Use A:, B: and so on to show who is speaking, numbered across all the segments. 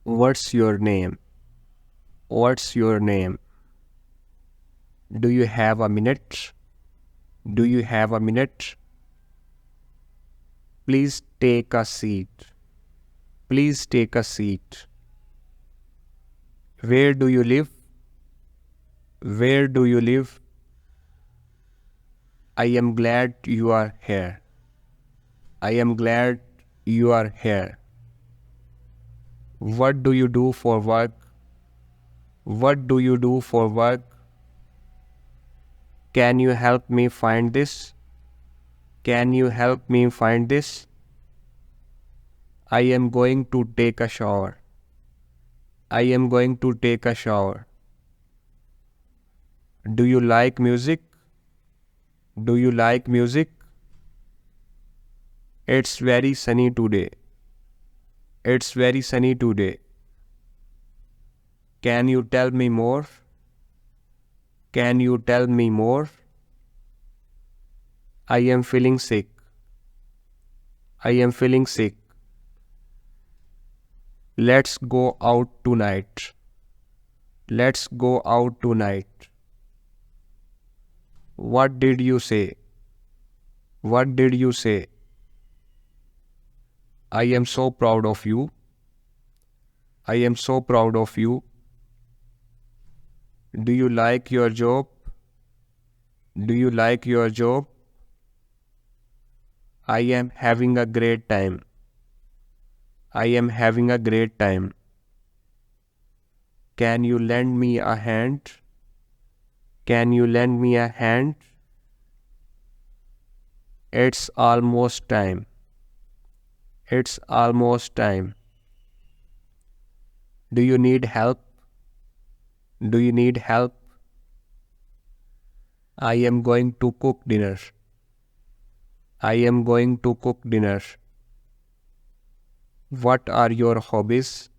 A: What's your name? What's your name? Do you have a minute? Do you have a minute? Please take a seat. Please take a seat. Where do you live? Where do you live? I am glad you are here. I am glad you are here. What do you do for work? What do you do for work? Can you help me find this? Can you help me find this? I am going to take a shower. I am going to take a shower. Do you like music? Do you like music? It's very sunny today. It's very sunny today. Can you tell me more? Can you tell me more? I am feeling sick. I am feeling sick. Let's go out tonight. Let's go out tonight. What did you say? What did you say? I am so proud of you. I am so proud of you. Do you like your job? Do you like your job? I am having a great time. I am having a great time. Can you lend me a hand? Can you lend me a hand? It's almost time. It's almost time. Do you need help? Do you need help? I am going to cook dinner. I am going to cook dinner. What are your hobbies?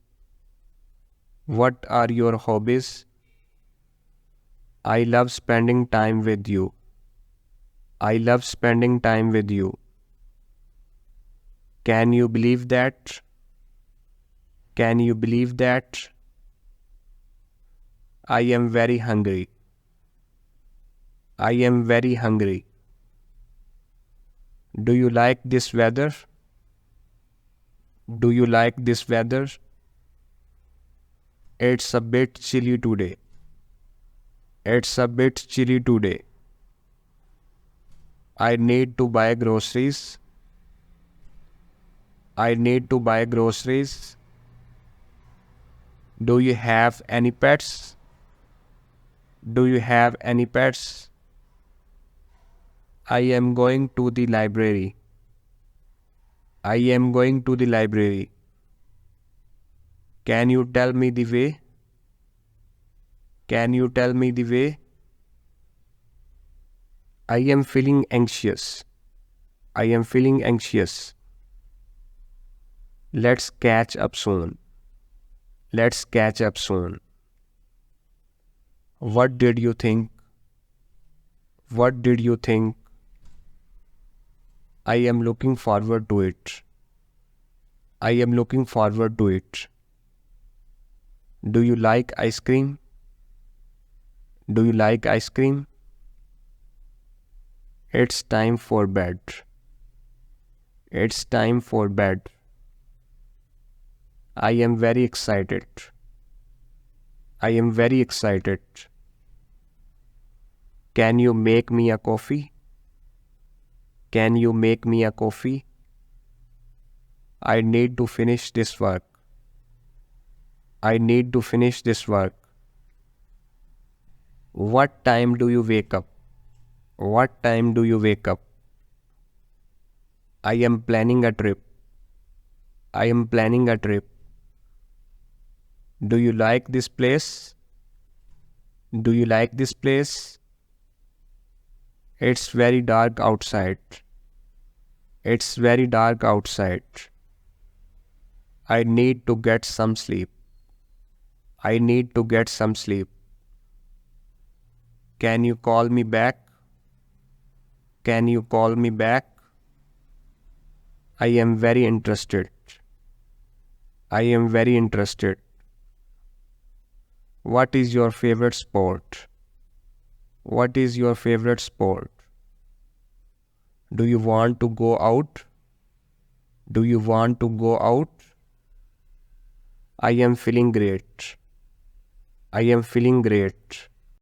A: What are your hobbies? I love spending time with you. I love spending time with you. Can you believe that? Can you believe that? I am very hungry. I am very hungry. Do you like this weather? Do you like this weather? It's a bit chilly today. It's a bit chilly today. I need to buy groceries. I need to buy groceries. Do you have any pets? Do you have any pets? I am going to the library. I am going to the library. Can you tell me the way? Can you tell me the way? I am feeling anxious. I am feeling anxious. Let's catch up soon. Let's catch up soon. What did you think? What did you think? I am looking forward to it. I am looking forward to it. Do you like ice cream? Do you like ice cream? It's time for bed. It's time for bed. I am very excited. I am very excited. Can you make me a coffee? Can you make me a coffee? I need to finish this work. I need to finish this work. What time do you wake up? What time do you wake up? I am planning a trip. I am planning a trip. Do you like this place? Do you like this place? It's very dark outside. It's very dark outside. I need to get some sleep. I need to get some sleep. Can you call me back? Can you call me back? I am very interested. I am very interested. What is your favorite sport? What is your favorite sport? Do you want to go out? Do you want to go out? I am feeling great. I am feeling great.